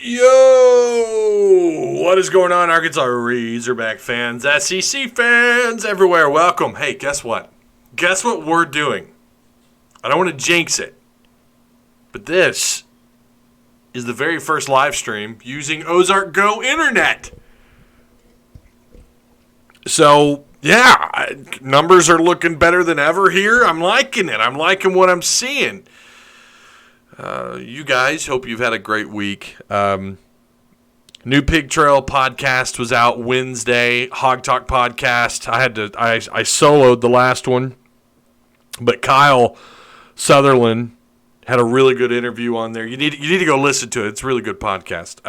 Yo! What is going on, Arkansas Razorback fans, SEC fans everywhere? Welcome. Hey, guess what? Guess what we're doing? I don't want to jinx it, but this is the very first live stream using Ozark Go Internet. So, yeah, numbers are looking better than ever here. I'm liking it. I'm liking what I'm seeing. You guys, hope you've had a great week. New Pig Trail podcast was out Wednesday. Hog Talk podcast. I soloed the last one, but Kyle Sutherland had a really good interview on there. You need to go listen to it. It's a really good podcast.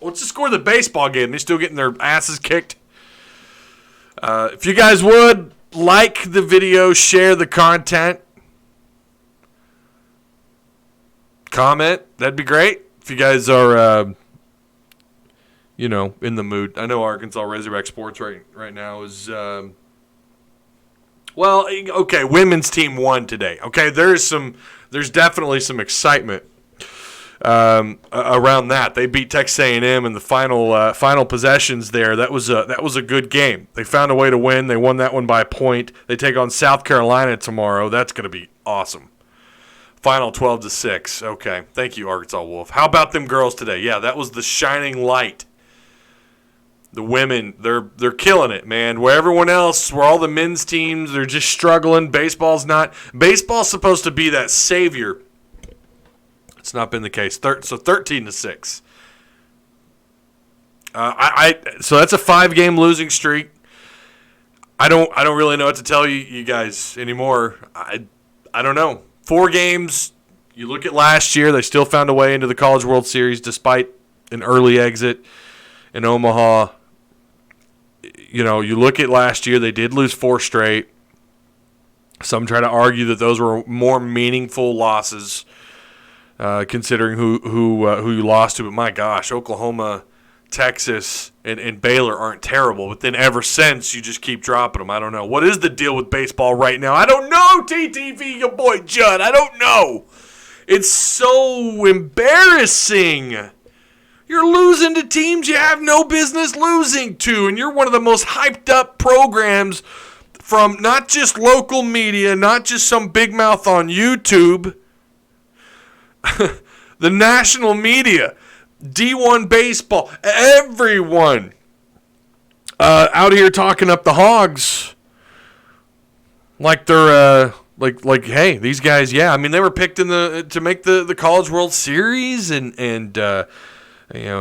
Let's just score the baseball game. They're still getting their asses kicked. If you guys would like the video, share the content. Comment, that'd be great. If you guys are, in the mood. I know Arkansas Razorback sports right now is, women's team won today. Okay, there's definitely some excitement around that. They beat Texas A&M in the final possessions there. That was a good game. They found a way to win. They won that one by a point. They take on South Carolina tomorrow. That's going to be awesome. Final 12-6. Okay. Thank you, Arkansas Wolf. How about them girls today? Yeah, that was the shining light. The women, they're killing it, man. Where everyone else, where all the men's teams, they're just struggling. Baseball's not. Baseball's supposed to be that savior. It's not been the case. So 13-6. So that's a 5-game losing streak. I don't really know what to tell you guys anymore. I don't know. 4 games, you look at last year, they still found a way into the College World Series despite an early exit in Omaha. You look at last year, they did lose 4 straight. Some try to argue that those were more meaningful losses, considering who you lost to. But my gosh, Oklahoma, Texas, and Baylor aren't terrible. But then ever since, you just keep dropping them. I don't know. What is the deal with baseball right now? I don't know, TTV, your boy Judd. I don't know. It's so embarrassing. You're losing to teams you have no business losing to. And you're one of the most hyped up programs from not just local media, not just some big mouth on YouTube. The national media. D1 baseball, everyone out here talking up the Hogs like they're like hey, these guys, yeah, I mean they were picked to make the College World Series and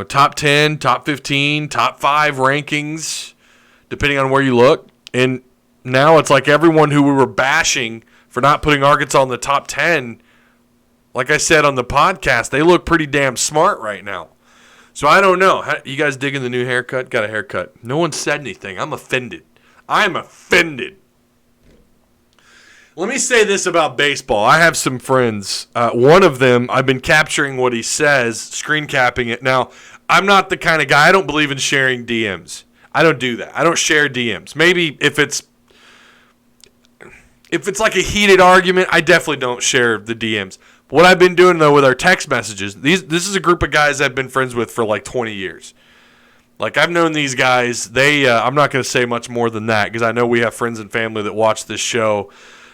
top 10, top 15, top 5 rankings depending on where you look. And now it's like everyone who we were bashing for not putting Arkansas in the top 10, like I said on the podcast, they look pretty damn smart right now. So I don't know. You guys digging the new haircut? Got a haircut. No one said anything. I'm offended. I'm offended. Let me say this about baseball. I have some friends. One of them, I've been capturing what he says, screen capping it. Now, I'm not the kind of guy, I don't believe in sharing DMs. I don't do that. I don't share DMs. Maybe if it's like a heated argument, I definitely don't share the DMs. What I've been doing, though, with our text messages, this is a group of guys I've been friends with for like 20 years. Like, I've known these guys. I'm not going to say much more than that because I know we have friends and family that watch this show.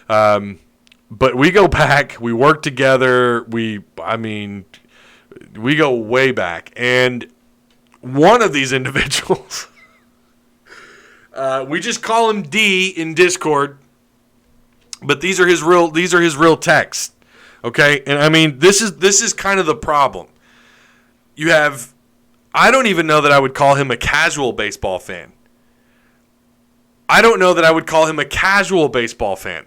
But we go back. We work together. We go way back. And one of these individuals, we just call him D in Discord, but these are his real texts. Okay, and I mean this is kind of the problem. You have, I don't even know that I would call him a casual baseball fan. I don't know that I would call him a casual baseball fan.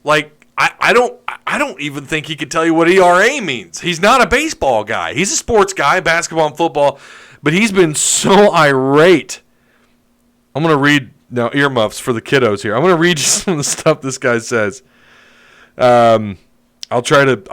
Like I don't even think he could tell you what ERA means. He's not a baseball guy. He's a sports guy, basketball and football, but he's been so irate. I'm gonna read now earmuffs for the kiddos here. I'm gonna read you some of the stuff this guy says. I'll try to,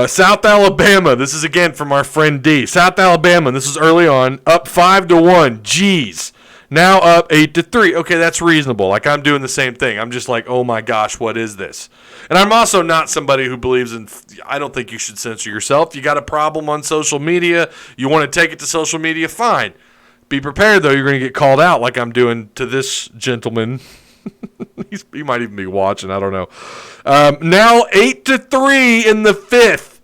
South Alabama. This is again from our friend D. South Alabama. This is early on. Up 5-1. Jeez. Now up 8-3. Okay, that's reasonable. Like, I'm doing the same thing. I'm just like, oh my gosh, what is this? And I'm also not somebody who believes in, I don't think you should censor yourself. You got a problem on social media, you want to take it to social media, fine. Be prepared, though, you're going to get called out like I'm doing to this gentleman. He might even be watching, I don't know. Now 8-3 in the 5th.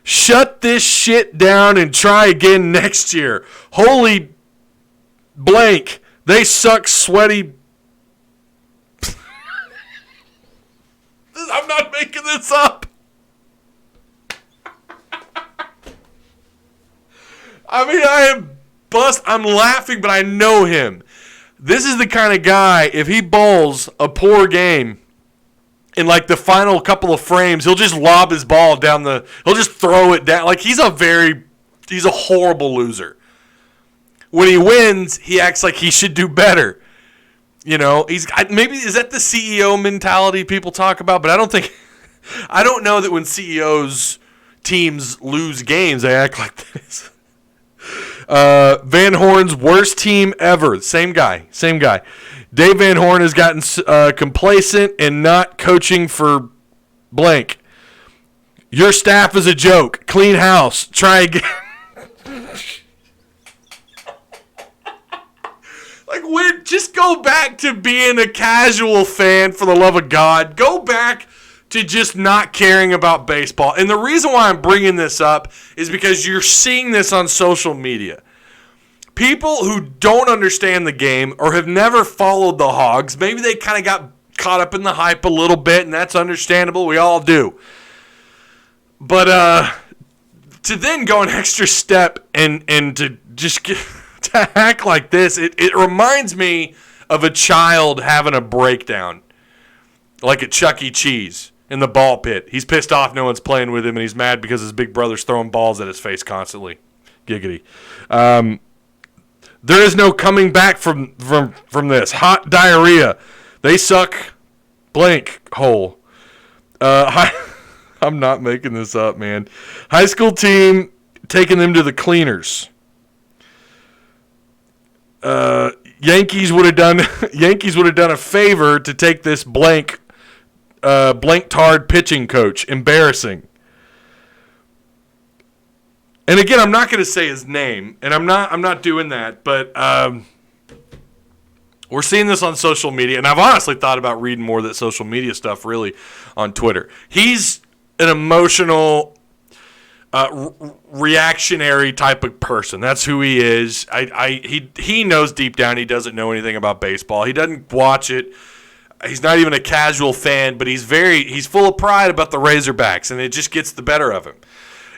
Shut this shit down and try again next year. Holy blank. They suck, sweaty. I'm not making this up. I mean, I'm laughing, but I know him. This is the kind of guy, if he bowls a poor game, in like the final couple of frames, he'll just lob his ball down he'll just throw it down. Like, he's a horrible loser. When he wins, he acts like he should do better. You know, maybe, is that the CEO mentality people talk about? But I don't know that when CEOs teams lose games, they act like this. Van Horn's worst team ever. Same guy. Dave Van Horn has gotten complacent and not coaching for blank. Your staff is a joke. Clean house. Try again. Like, just go back to being a casual fan, for the love of God. Go back to just not caring about baseball. And the reason why I'm bringing this up is because you're seeing this on social media. People who don't understand the game or have never followed the Hogs, maybe they kind of got caught up in the hype a little bit, and that's understandable. We all do. But to then go an extra step and to just to act like this, it reminds me of a child having a breakdown, like at Chuck E. Cheese in the ball pit. He's pissed off no one's playing with him, and he's mad because his big brother's throwing balls at his face constantly. Giggity. There is no coming back from this. Hot diarrhea. They suck. Blank hole. I'm not making this up, man. High school team taking them to the cleaners. Yankees would have done a favor to take this blank tard pitching coach. Embarrassing. And again, I'm not going to say his name, and I'm not doing that, but we're seeing this on social media, and I've honestly thought about reading more of that social media stuff really on Twitter. He's an emotional, reactionary type of person. That's who he is. He knows deep down he doesn't know anything about baseball. He doesn't watch it. He's not even a casual fan, but he's full of pride about the Razorbacks, and it just gets the better of him.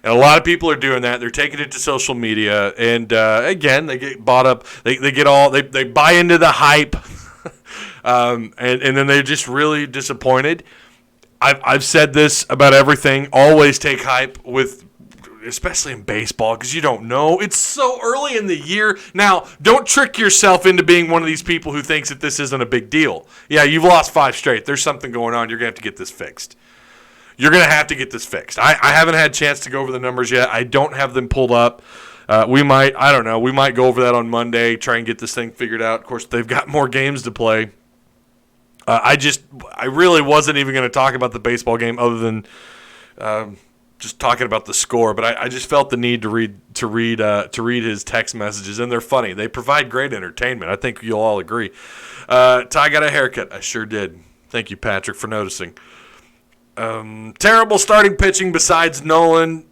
And a lot of people are doing that. They're taking it to social media, and again, they get bought up. They buy into the hype, and then they're just really disappointed. I've said this about everything. Always take hype with, especially in baseball, because you don't know. It's so early in the year. Now, don't trick yourself into being one of these people who thinks that this isn't a big deal. Yeah, you've lost 5 straight. There's something going on. You're going to have to get this fixed. You're going to have to get this fixed. I haven't had a chance to go over the numbers yet. I don't have them pulled up. We might go over that on Monday, try and get this thing figured out. Of course, they've got more games to play. I really wasn't even going to talk about the baseball game other than just talking about the score. But I just felt the need to read his text messages, and they're funny. They provide great entertainment. I think you'll all agree. Ty got a haircut. I sure did. Thank you, Patrick, for noticing. Terrible starting pitching besides Nolan.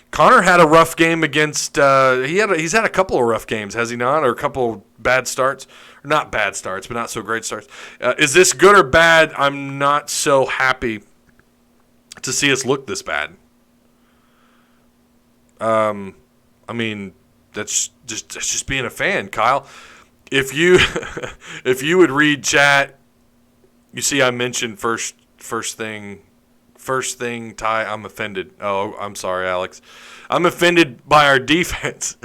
Connor had a rough game against he's had a couple of rough games, has he not? Or a couple bad starts. Or not bad starts, but not so great starts. Is this good or bad? I'm not so happy to see us look this bad. I mean, that's just being a fan, Kyle. If you would read chat, you see I mentioned first thing, Ty, I'm offended. Oh, I'm sorry, Alex. I'm offended by our defense.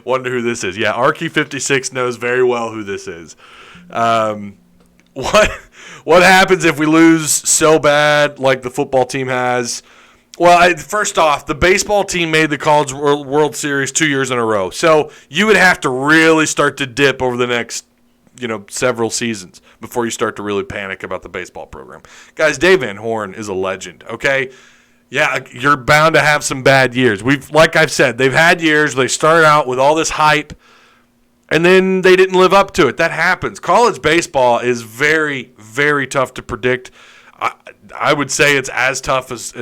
Wonder who this is. Yeah, Arky56 knows very well who this is. What happens if we lose so bad like the football team has? Well, first off, the baseball team made the College World Series 2 years in a row. So you would have to really start to dip over the next, several seasons before you start to really panic about the baseball program. Guys, Dave Van Horn is a legend, okay? Yeah, you're bound to have some bad years. Like I've said, they've had years. They started out with all this hype, and then they didn't live up to it. That happens. College baseball is very, very tough to predict. I would say it's as tough as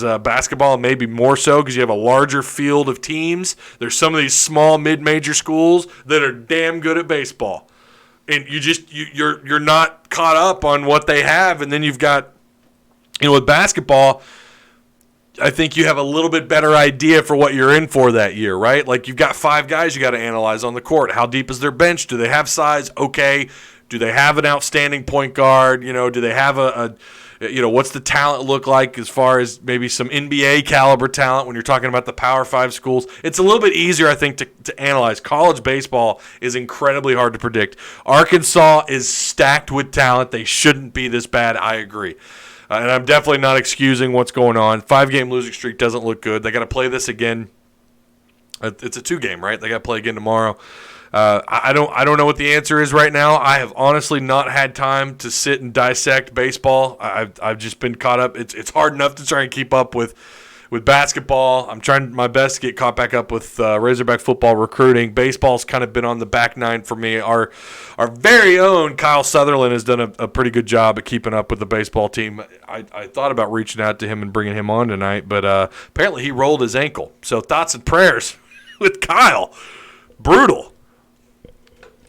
basketball, maybe more so because you have a larger field of teams. There's some of these small mid-major schools that are damn good at baseball, and you're not caught up on what they have. And then you've got, with basketball, I think you have a little bit better idea for what you're in for that year, right? Like you've got 5 guys you got to analyze on the court. How deep is their bench? Do they have size? Okay. Do they have an outstanding point guard? Do they have what's the talent look like as far as maybe some NBA caliber talent when you're talking about the Power 5 schools? It's a little bit easier, I think, to analyze. College baseball is incredibly hard to predict. Arkansas is stacked with talent. They shouldn't be this bad. I agree. And I'm definitely not excusing what's going on. 5-game losing streak doesn't look good. They got to play this again. It's a 2-game, right? They got to play again tomorrow. I don't know what the answer is right now. I have honestly not had time to sit and dissect baseball. I've just been caught up. It's hard enough to try and keep up with basketball. I'm trying my best to get caught back up with Razorback football recruiting. Baseball's kind of been on the back nine for me. Our very own Kyle Sutherland has done a pretty good job at keeping up with the baseball team. I thought about reaching out to him and bringing him on tonight, but apparently he rolled his ankle. So thoughts and prayers with Kyle. Brutal.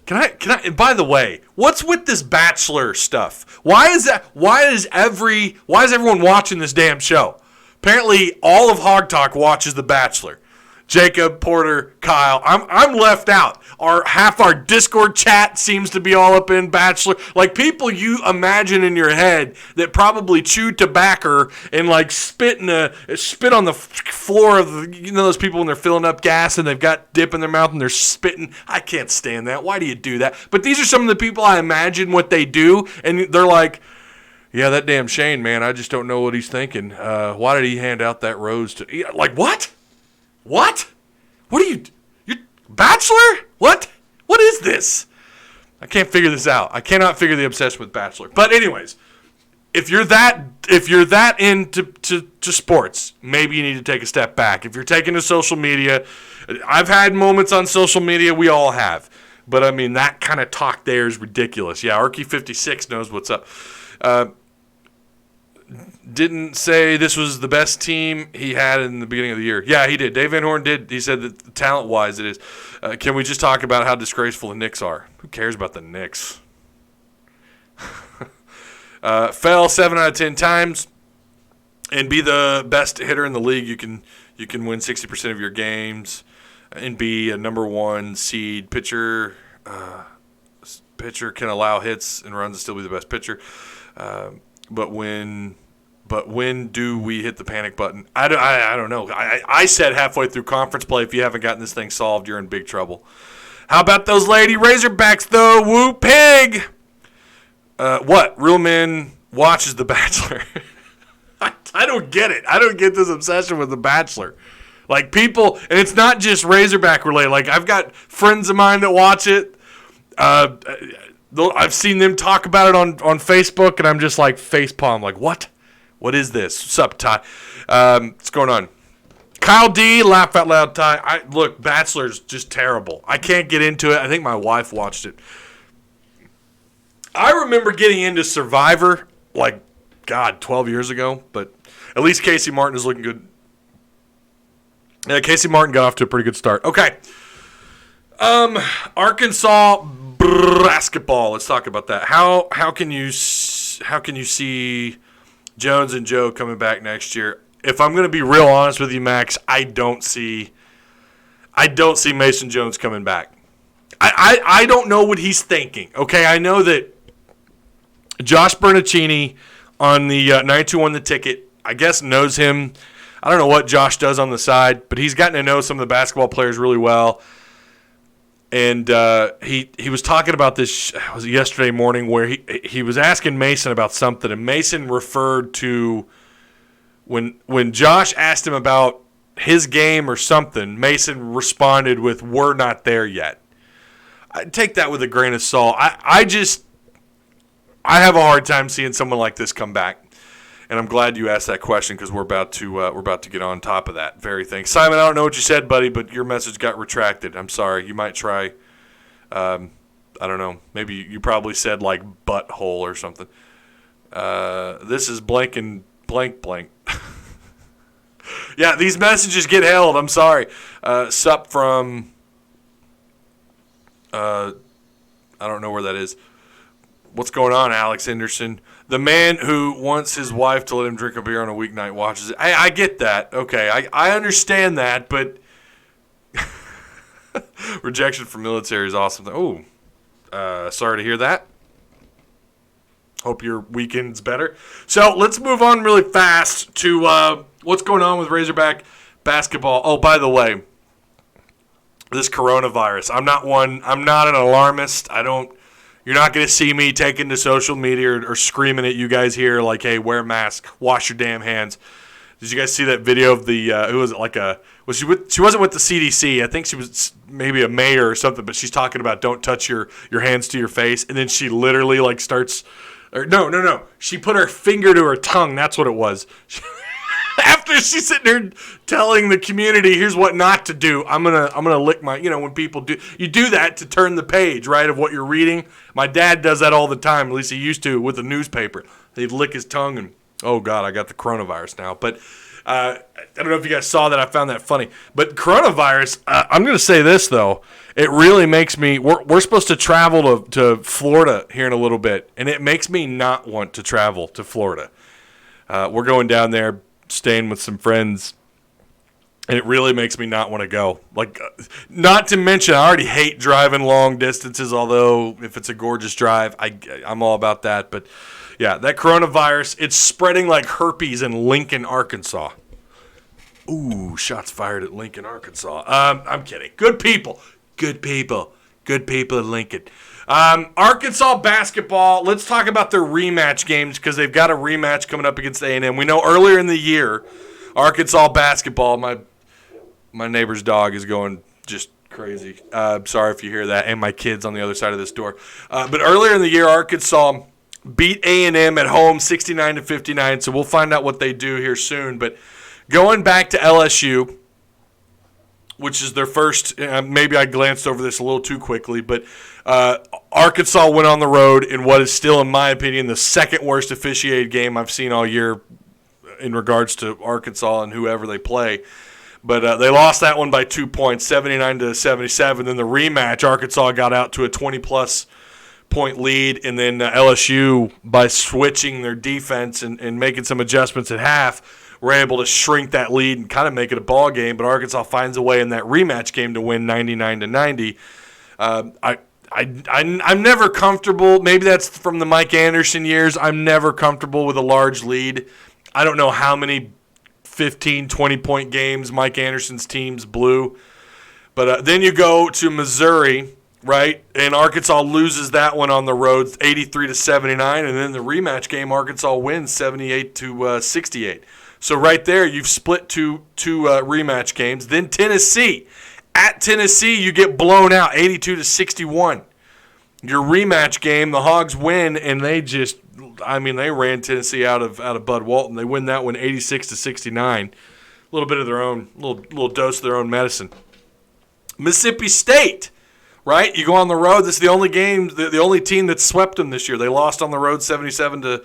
Can I? And by the way, what's with this Bachelor stuff? Why is everyone watching this damn show? Apparently, all of Hog Talk watches The Bachelor. Jacob, Porter, Kyle. I'm left out. Half our Discord chat seems to be all up in Bachelor. Like people you imagine in your head that probably chew tobacco and like spit on the floor of those people when they're filling up gas and they've got dip in their mouth and they're spitting. I can't stand that. Why do you do that? But these are some of the people I imagine what they do, and they're like, yeah, that damn Shane, man, I just don't know what he's thinking. Why did he hand out that rose to... Like, what? What? What are you... You're Bachelor? What? What is this? I can't figure this out. I cannot figure the obsession with Bachelor. But anyways, if you're that into sports, maybe you need to take a step back. If you're taking to social media, I've had moments on social media, we all have. But, I mean, that kind of talk there is ridiculous. Yeah, Arky56 knows what's up. Didn't say this was the best team he had in the beginning of the year. Yeah, he did. Dave Van Horn did. He said that talent-wise it is. Can we just talk about how disgraceful the Knicks are? Who cares about the Knicks? Fell 7 out of 10 times and be the best hitter in the league. You can win 60% of your games and be a number 1 seed pitcher. Pitcher can allow hits and runs and still be the best pitcher. But when do we hit the panic button? I don't know. I said halfway through conference play, if you haven't gotten this thing solved, you're in big trouble. How about those Lady Razorbacks, though? Woo pig! What? Real men watches The Bachelor. I don't get it. I don't get this obsession with The Bachelor. Like people, and it's not just Razorback related. Like I've got friends of mine that watch it. I've seen them talk about it on Facebook, and I'm just like facepalm, like, what? What is this? What's up, Ty? What's going on? Kyle D, laugh out loud, Ty. Look, Bachelor's just terrible. I can't get into it. I think my wife watched it. I remember getting into Survivor, 12 years ago, but at least Casey Martin is looking good. Yeah, Casey Martin got off to a pretty good start. Okay. Arkansas basketball. Let's talk about that. How can you see Jones and Joe coming back next year? If I'm going to be real honest with you, Max, I don't see Mason Jones coming back. I don't know what he's thinking. Okay, I know that Josh Bernaccini on the 921 The Ticket, I guess, knows him. I don't know what Josh does on the side, but he's gotten to know some of the basketball players really well. And he was talking about this was yesterday morning where he was asking Mason about something, and Mason referred to when Josh asked him about his game or something, Mason responded with, "We're not there yet." I take that with a grain of salt. I have a hard time seeing someone like this come back. And I'm glad you asked that question because we're about to get on top of that very thing. Simon, I don't know what you said, buddy, but your message got retracted. I'm sorry. You might try. I don't know. Maybe you probably said like butthole or something. This is blank and blank blank. Yeah, these messages get held. I'm sorry. Sup from. I don't know where that is. What's going on, Alex Henderson? The man who wants his wife to let him drink a beer on a weeknight watches it. I get that. Okay, I understand that, but rejection from military is awesome. Oh, sorry to hear that. Hope your weekend's better. So let's move on really fast to what's going on with Razorback basketball. Oh, by the way, this coronavirus. I'm not an alarmist. You're not going to see me taking to social media or screaming at you guys here like, hey, wear a mask, wash your damn hands. Did you guys see that video of the, who was it, she wasn't with the CDC. I think she was maybe a mayor or something, but she's talking about don't touch your hands to your face. And then she literally like starts, or no. She put her finger to her tongue. That's what it was. After she's sitting there telling the community, here's what not to do. I'm gonna lick my, when people you do that to turn the page, right, of what you're reading. My dad does that all the time. At least he used to with the newspaper. He'd lick his tongue and, oh God, I got the coronavirus now. But I don't know if you guys saw that. I found that funny. But coronavirus, I'm gonna say this though. It really makes me. We're supposed to travel to Florida here in a little bit, and it makes me not want to travel to Florida. We're going down there, staying with some friends, and it really makes me not want to go. Like, not to mention, I already hate driving long distances, although if it's a gorgeous drive, I'm all about that. But, yeah, that coronavirus, it's spreading like herpes in Lincoln, Arkansas. Ooh, shots fired at Lincoln, Arkansas. I'm kidding. Good people in Lincoln. Arkansas basketball, let's talk about their rematch games because they've got a rematch coming up against A&M. We know earlier in the year, Arkansas basketball, my neighbor's dog is going just crazy. Sorry if you hear that, and my kids on the other side of this door. But earlier in the year, Arkansas beat A&M at home 69-59, so we'll find out what they do here soon. But going back to LSU, which is their first, maybe I glanced over this a little too quickly, but Arkansas went on the road in what is still, in my opinion, the second worst officiated game I've seen all year in regards to Arkansas and whoever they play. But they lost that one by 2 points, 79-77. Then the rematch, Arkansas got out to a 20-plus point lead, and then LSU, by switching their defense and making some adjustments at half, were able to shrink that lead and kind of make it a ball game. But Arkansas finds a way in that rematch game to win 99-90. I'm never comfortable. Maybe that's from the Mike Anderson years. I'm never comfortable with a large lead. I don't know how many 15, 20-point games Mike Anderson's teams blew. But then you go to Missouri, right? And Arkansas loses that one on the road, 83-79. And then the rematch game, Arkansas wins 78-68. So right there, you've split two rematch games. Then Tennessee. At Tennessee, you get blown out, 82-61. Your rematch game, the Hogs win, and they ran Tennessee out of Bud Walton. They win that one, 86-69. A little bit of their own, little dose of their own medicine. Mississippi State, right? You go on the road. This is the only game, the only team that swept them this year. They lost on the road, 77-70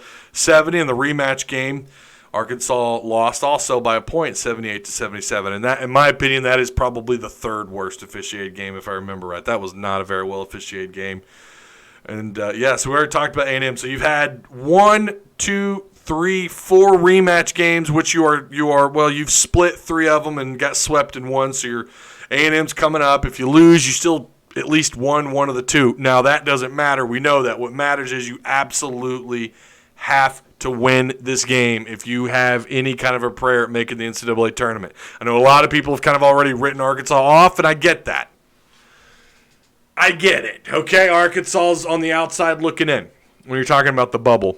in the rematch game. Arkansas lost also by a point, 78-77. And that, in my opinion, that is probably the third worst officiated game, if I remember right. That was not a very well officiated game. And, so we already talked about A&M. So you've had 1, 2, 3, 4 rematch games, which you've split 3 of them and got swept in one. So your A&M's coming up. If you lose, you still at least won one of the 2. Now, that doesn't matter. We know that. What matters is you absolutely have to win this game if you have any kind of a prayer at making the NCAA tournament. I know a lot of people have kind of already written Arkansas off, and I get that. I get it, okay? Arkansas's on the outside looking in when you're talking about the bubble.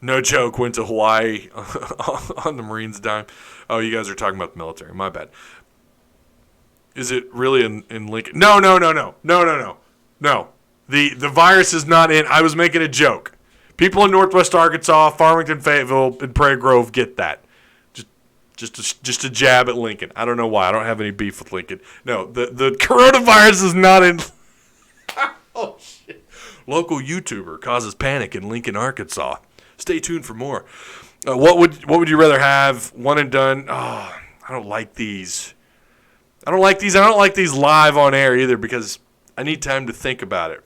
No joke, went to Hawaii on the Marines' dime. Oh, you guys are talking about the military. My bad. Is it really in Lincoln? No. No. The virus is not in. I was making a joke. People in Northwest Arkansas, Farmington, Fayetteville, and Prairie Grove get that. Just a jab at Lincoln. I don't know why. I don't have any beef with Lincoln. No, the coronavirus is not in. Oh, shit. Local YouTuber causes panic in Lincoln, Arkansas. Stay tuned for more. What would you rather have? One and done? Oh, I don't like these. I don't like these live on air either because I need time to think about it.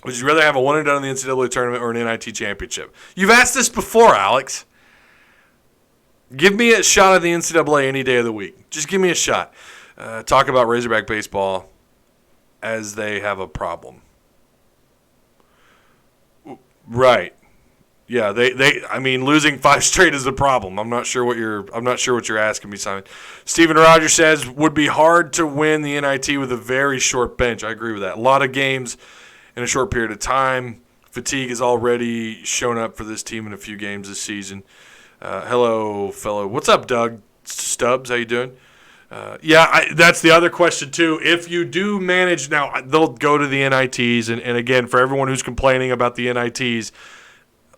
Would you rather have a one and done in the NCAA tournament or an NIT championship? You've asked this before, Alex. Give me a shot at the NCAA any day of the week. Just give me a shot. Talk about Razorback baseball as they have a problem. Right. Yeah, I mean, losing 5 straight is a problem. I'm not sure what you're asking me, Simon. Steven Rogers says would be hard to win the NIT with a very short bench. I agree with that. A lot of games in a short period of time. Fatigue has already shown up for this team in a few games this season. Hello, fellow. What's up, Doug? Stubbs, how you doing? That's the other question, too. If you do manage, now they'll go to the NITs, and again, for everyone who's complaining about the NITs,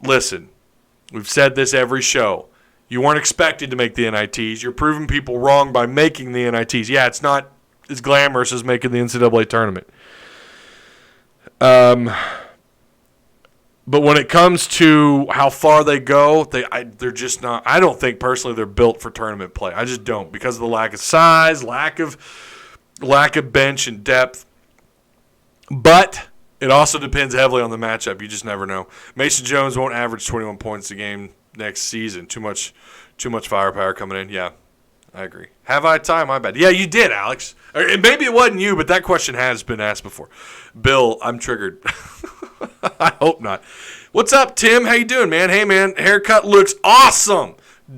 listen, we've said this every show. You weren't expected to make the NITs. You're proving people wrong by making the NITs. Yeah, it's not as glamorous as making the NCAA tournament. But when it comes to how far they go, they're just not. I don't think personally they're built for tournament play. I just don't because of the lack of size, lack of bench and depth. But it also depends heavily on the matchup. You just never know. Mason Jones won't average 21 points a game next season. Too much firepower coming in. Yeah, I agree. Have I time? My bad. Yeah, you did, Alex. Maybe it wasn't you, but that question has been asked before. Bill, I'm triggered. I hope not. What's up, Tim? How you doing, man? Hey, man, haircut looks awesome.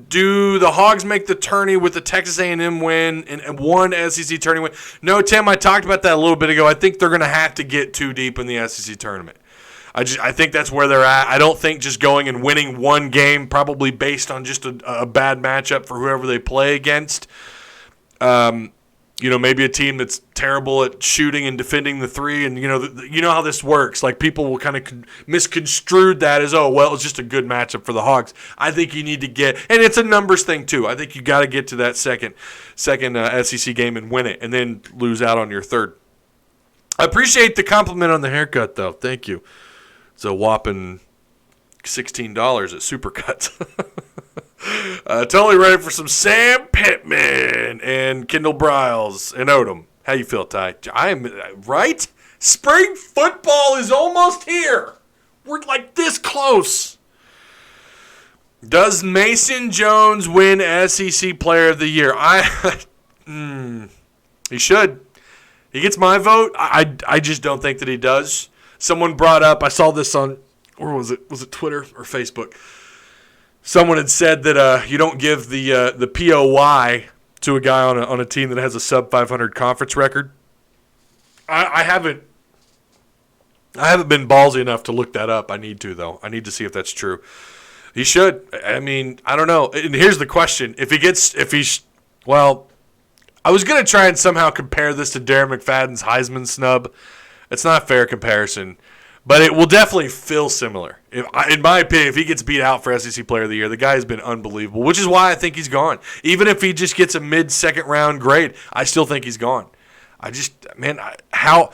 Do the Hogs make the tourney with the Texas A&M win and one SEC tourney win? No, Tim, I talked about that a little bit ago. I think they're going to have to get too deep in the SEC tournament. I think that's where they're at. I don't think just going and winning one game, probably based on just a bad matchup for whoever they play against. Maybe a team that's terrible at shooting and defending the three, and you know how this works. Like people will kind of misconstrue that as, oh well, it's just a good matchup for the Hogs. I think you need to get, and it's a numbers thing too. I think you got to get to that second SEC game and win it, and then lose out on your third. I appreciate the compliment on the haircut, though. Thank you. It's a whopping $16 at Supercuts. Totally ready for some Sam Pittman and Kendall Briles and Odom. How you feel, Ty? I am right. Spring football is almost here. We're like this close. Does Mason Jones win SEC Player of the Year? He should. He gets my vote. I just don't think that he does. Someone brought up, I saw this on, or was it Twitter or Facebook? Someone had said that you don't give the POY to a guy on a team that has a sub 500 conference record. I haven't been ballsy enough to look that up. I need to, though. I need to see if that's true. He should. I mean, I don't know. And here's the question: I was gonna try and somehow compare this to Darren McFadden's Heisman snub. It's not a fair comparison. But it will definitely feel similar. In my opinion, if he gets beat out for SEC Player of the Year, the guy has been unbelievable, which is why I think he's gone. Even if he just gets a mid-second round grade, I still think he's gone. How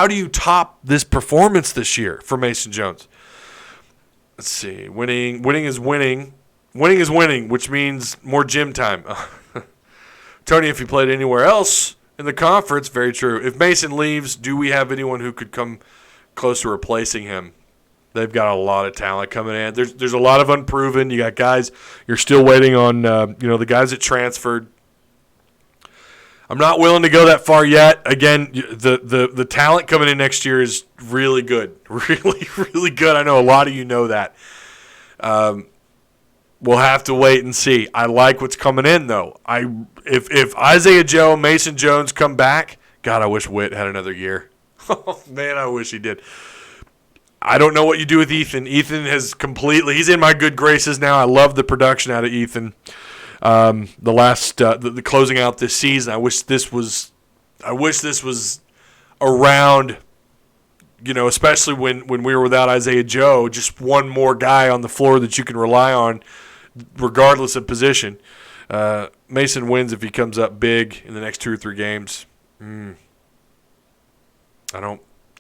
do you top this performance this year for Mason Jones? Let's see. Winning is winning. Winning is winning, which means more gym time. Tony, if he played anywhere else in the conference, very true. If Mason leaves, do we have anyone who could come close to replacing him? They've got a lot of talent coming in. There's a lot of unproven. You got guys you're still waiting on. The guys that transferred. I'm not willing to go that far yet. Again, the talent coming in next year is really good, really really good. I know a lot of you know that. We'll have to wait and see. I like what's coming in though. If Isaiah Joe, Mason Jones come back, God, I wish Witt had another year. Oh, man, I wish he did. I don't know what you do with Ethan. Ethan has he's in my good graces now. I love the production out of Ethan. The closing out this season. I wish this was around, especially when we were without Isaiah Joe, just one more guy on the floor that you can rely on regardless of position. Mason wins if he comes up big in the next 2 or 3 games.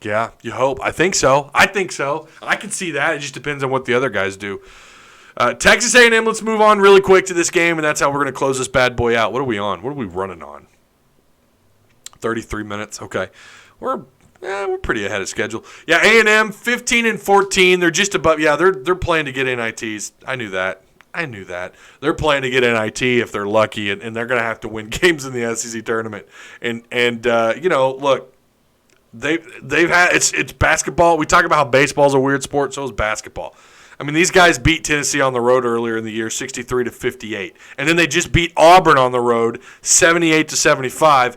Yeah, you hope. I think so. I can see that. It just depends on what the other guys do. Texas A&M, let's move on really quick to this game, and that's how we're going to close this bad boy out. What are we on? What are we running on? 33 minutes. Okay. We're pretty ahead of schedule. Yeah, A&M, 15-14. They're just above. Yeah, they're playing to get NITs. I knew that. They're playing to get NIT if they're lucky, and they're going to have to win games in the SEC tournament. And look, they've had it's basketball. We talk about how baseball's a weird sport, so is basketball. I mean, these guys beat Tennessee on the road earlier in the year, 63-58, and then they just beat Auburn on the road, 78-75.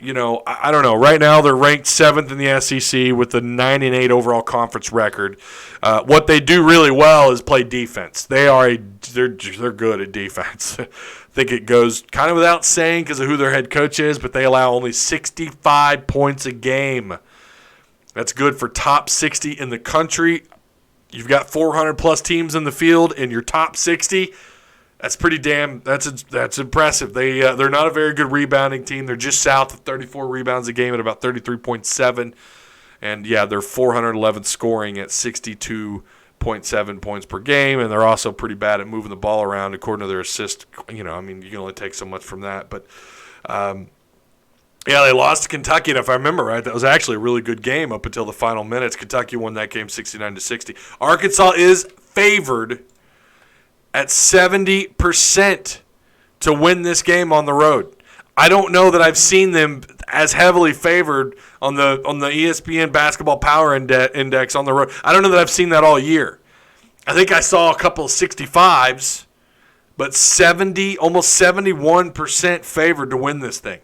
I don't know. Right now, they're ranked 7th in the SEC with a 9-8 overall conference record. What they do really well is play defense. They're good at defense. I think it goes kind of without saying because of who their head coach is, but they allow only 65 points a game. That's good for top 60 in the country. You've got 400-plus teams in the field, and your top 60. That's pretty that's impressive. They're not a very good rebounding team. They're just south of 34 rebounds a game at about 33.7. And, yeah, they're 411th scoring at 62.7 points per game. And they're also pretty bad at moving the ball around according to their assist. You can only take so much from that. But, they lost to Kentucky. And if I remember right, that was actually a really good game up until the final minutes. Kentucky won that game 69-60. Arkansas is favored at 70% to win this game on the road. I don't know that I've seen them as heavily favored on the ESPN Basketball Power Index on the road. I don't know that I've seen that all year. I think I saw a couple of 65s, but almost 71% favored to win this thing.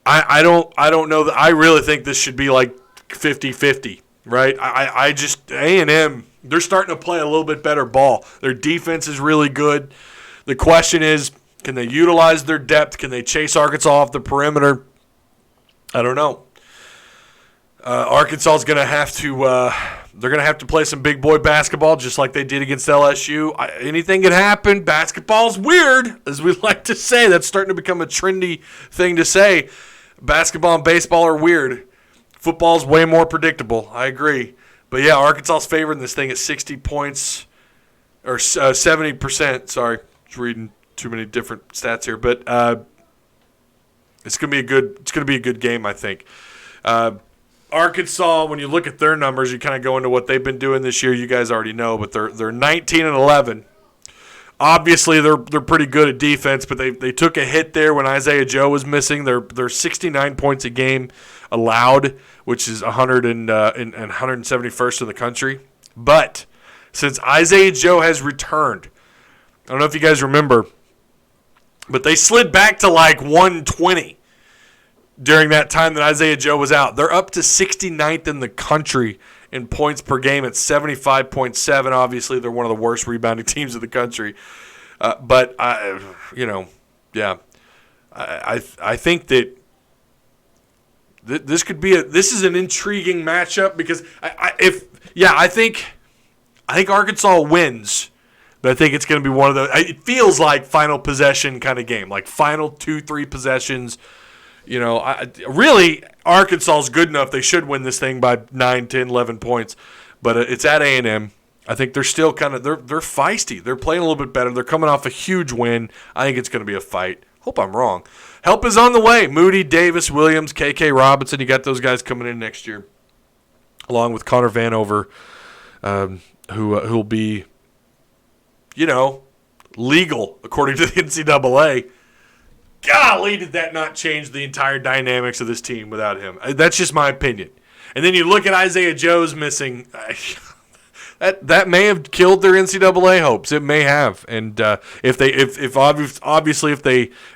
I don't know that. I really think this should be like 50-50, right? I just A&M. They're starting to play a little bit better ball. Their defense is really good. The question is, can they utilize their depth? Can they chase Arkansas off the perimeter? I don't know. Arkansas is going to have to. They're going to have to play some big boy basketball, just like they did against LSU. Anything can happen. Basketball's weird, as we like to say. That's starting to become a trendy thing to say. Basketball and baseball are weird. Football's way more predictable. I agree. But, yeah, Arkansas's favored in this thing at 60 points, or 70%. Sorry, just reading too many different stats here. But it's going to be a good game, I think. Arkansas, when you look at their numbers, you kind of go into what they've been doing this year. You guys already know, but they're 19-11. Obviously, they're pretty good at defense, but they took a hit there when Isaiah Joe was missing. They're 69 points a game allowed, which is 171st in the country. But since Isaiah Joe has returned, I don't know if you guys remember, but they slid back to like 120 during that time that Isaiah Joe was out. They're up to 69th in the country in points per game at 75.7. Obviously, they're one of the worst rebounding teams in the country. But I think that this could be this is an intriguing matchup because I think Arkansas wins, but I think it's going to be one of those. It feels like final possession kind of game, like final 2-3 possessions. Really, Arkansas is good enough. They should win this thing by 9, 10, 11 points. But it's at A&M. I think they're still they're feisty. They're playing a little bit better. They're coming off a huge win. I think it's going to be a fight. Hope I'm wrong. Help is on the way. Moody, Davis, Williams, KK Robinson. You got those guys coming in next year, along with Connor Vanover, who'll be, legal according to the NCAA. Golly, did that not change the entire dynamics of this team without him? That's just my opinion. And then you look at Isaiah Joe's missing. That may have killed their NCAA hopes. It may have. And if they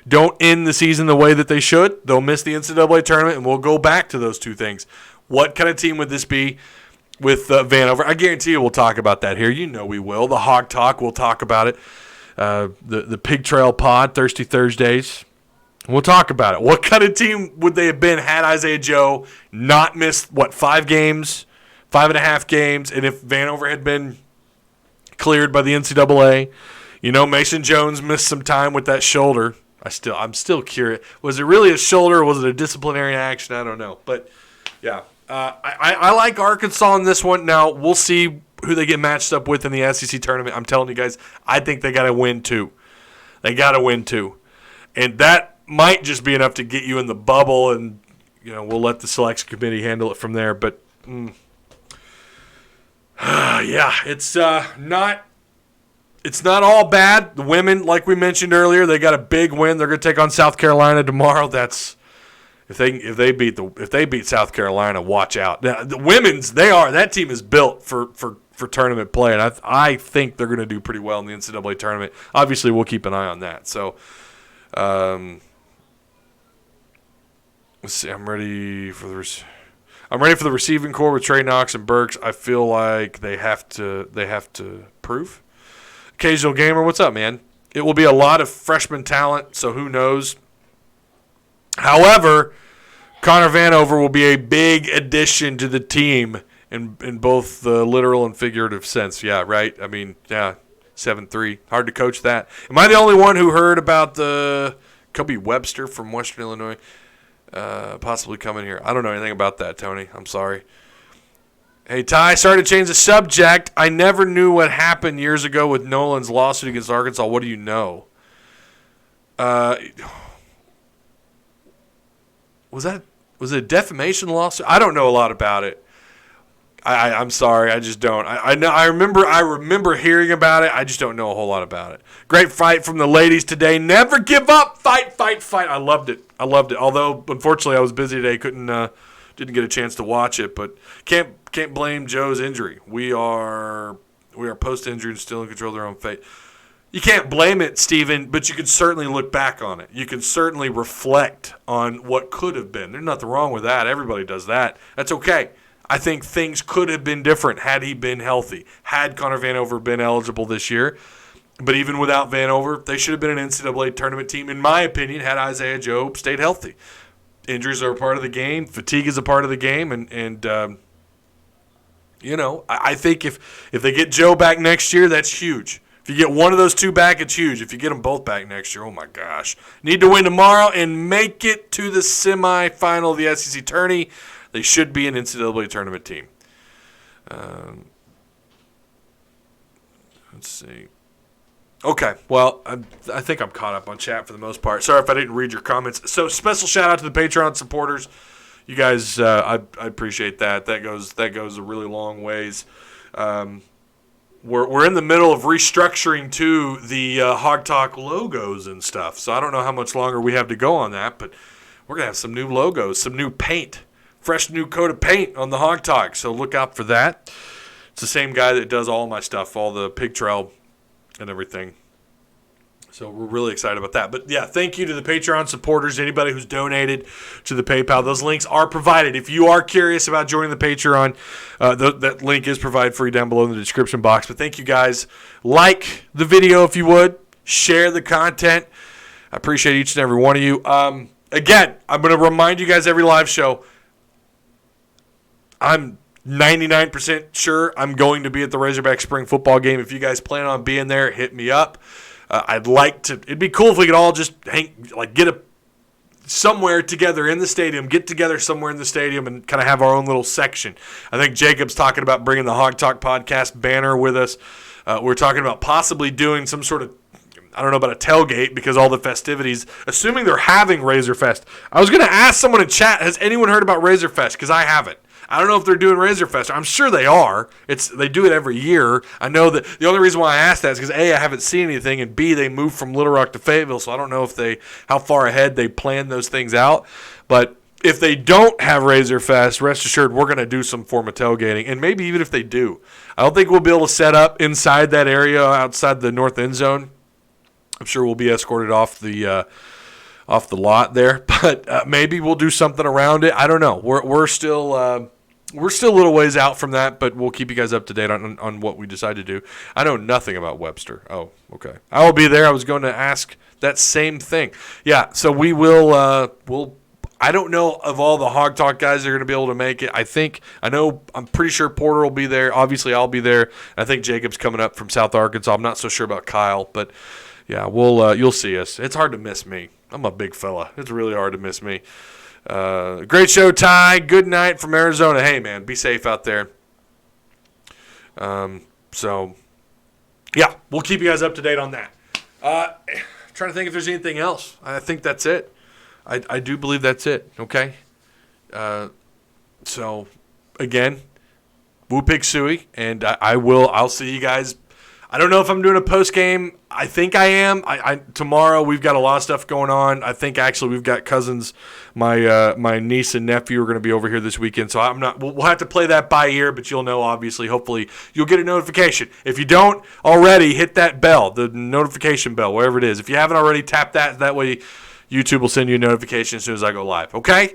don't end the season the way that they should, they'll miss the NCAA tournament, and we'll go back to those two things. What kind of team would this be with Vanover? I guarantee you we'll talk about that here. You know we will. The Hog Talk, we'll talk about it. The Pig Trail Pod, Thirsty Thursdays. We'll talk about it. What kind of team would they have been had Isaiah Joe not missed, 5 games, 5.5 games, and if Vanover had been cleared by the NCAA? Mason Jones missed some time with that shoulder. I'm still curious. Was it really a shoulder or was it a disciplinary action? I don't know. But, yeah. I like Arkansas in this one. Now, we'll see who they get matched up with in the SEC tournament. I'm telling you guys, I think they got to win 2. They got to win 2. And that might just be enough to get you in the bubble, and, we'll let the selection committee handle it from there. But, yeah, it's not all bad. The women, like we mentioned earlier, they got a big win. They're going to take on South Carolina tomorrow. That's if they beat South Carolina, watch out. Now, the women's that team is built for tournament play, and I think they're going to do pretty well in the NCAA tournament. Obviously, we'll keep an eye on that. So, let's see. I'm ready for the receiving core with Trey Knox and Burks. I feel like they have to prove. Occasional Gamer, what's up, man? It will be a lot of freshman talent, so who knows? However, Connor Vanover will be a big addition to the team in both the literal and figurative sense. Yeah, right? 7'3". Hard to coach that. Am I the only one who heard about the Kobe Webster from Western Illinois possibly coming here? I don't know anything about that, Tony. I'm sorry. Hey, Ty, sorry to change the subject. I never knew what happened years ago with Nolan's lawsuit against Arkansas. What do you know? Was it a defamation lawsuit? I don't know a lot about it. I'm sorry, I just don't. I remember hearing about it. I just don't know a whole lot about it. Great fight from the ladies today. Never give up. Fight. I loved it. Although unfortunately I was busy today, didn't get a chance to watch it, but can't blame Joe's injury. We are post-injury and still in control of their own fate. You can't blame it, Steven, but you can certainly look back on it. You can certainly reflect on what could have been. There's nothing wrong with that. Everybody does that. That's okay. I think things could have been different had he been healthy, had Connor Vanover been eligible this year. But even without Vanover, they should have been an NCAA tournament team, in my opinion, had Isaiah Joe stayed healthy. Injuries are a part of the game. Fatigue is a part of the game. And I think if they get Joe back next year, that's huge. If you get one of those two back, it's huge. If you get them both back next year, oh, my gosh. Need to win tomorrow and make it to the semifinal of the SEC tourney. They should be an NCAA tournament team. Let's see. Okay, well, I think I'm caught up on chat for the most part. Sorry if I didn't read your comments. So special shout-out to the Patreon supporters. You guys, I appreciate that. That goes a really long ways. We're in the middle of restructuring, too, the Hog Talk logos and stuff. So I don't know how much longer we have to go on that, but we're going to have some new logos, some new paint, fresh new coat of paint on the Hog Talk. So look out for that. It's the same guy that does all my stuff, all the pig trail and everything. So we're really excited about that. But, yeah, thank you to the Patreon supporters, anybody who's donated to the PayPal. Those links are provided. If you are curious about joining the Patreon, that link is provided free down below in the description box. But thank you, guys. Like the video if you would. Share the content. I appreciate each and every one of you. Again, I'm going to remind you guys every live show, I'm 99% sure I'm going to be at the Razorback spring football game. If you guys plan on being there, hit me up. I'd like to. It'd be cool if we could all just get somewhere together in the stadium, get together somewhere in the stadium, and kind of have our own little section. I think Jacob's talking about bringing the Hog Talk podcast banner with us. We're talking about possibly doing some sort of, I don't know about a tailgate because all the festivities, assuming they're having Razor Fest. I was going to ask someone in chat, has anyone heard about Razor Fest? Because I haven't. I don't know if they're doing Razor Fest. I'm sure they are. They do it every year. I know that the only reason why I asked that is because A, I haven't seen anything, and B, they moved from Little Rock to Fayetteville, so I don't know how far ahead they plan those things out. But if they don't have Razor Fest, rest assured we're going to do some form of tailgating, and maybe even if they do, I don't think we'll be able to set up inside that area outside the north end zone. I'm sure we'll be escorted off the off the lot there, but maybe we'll do something around it. I don't know. We're still a little ways out from that, but we'll keep you guys up to date on what we decide to do. I know nothing about Webster. Oh, okay. I will be there. I was going to ask that same thing. Yeah, so we will. I don't know of all the Hog Talk guys that are going to be able to make it. I'm pretty sure Porter will be there. Obviously, I'll be there. I think Jacob's coming up from South Arkansas. I'm not so sure about Kyle, but yeah, you'll see us. It's hard to miss me. I'm a big fella. It's really hard to miss me. Great show, Ty. Good night from Arizona. Hey, man, be safe out there. So, yeah, we'll keep you guys up to date on that. Trying to think if there's anything else. I think that's it. I do believe that's it, okay? So, again, Woo Pig Suey, and I'll see you guys. I don't know if I'm doing a post-game. I think I am. Tomorrow we've got a lot of stuff going on. I think actually we've got cousins, my niece and nephew are going to be over here this weekend, so I'm not. We'll have to play that by ear, but you'll know, obviously. Hopefully you'll get a notification. If you don't already, hit that bell, the notification bell, wherever it is. If you haven't already, tap that. That way YouTube will send you a notification as soon as I go live, okay?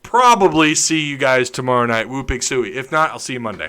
Probably see you guys tomorrow night. Woo Pig Suey. If not, I'll see you Monday.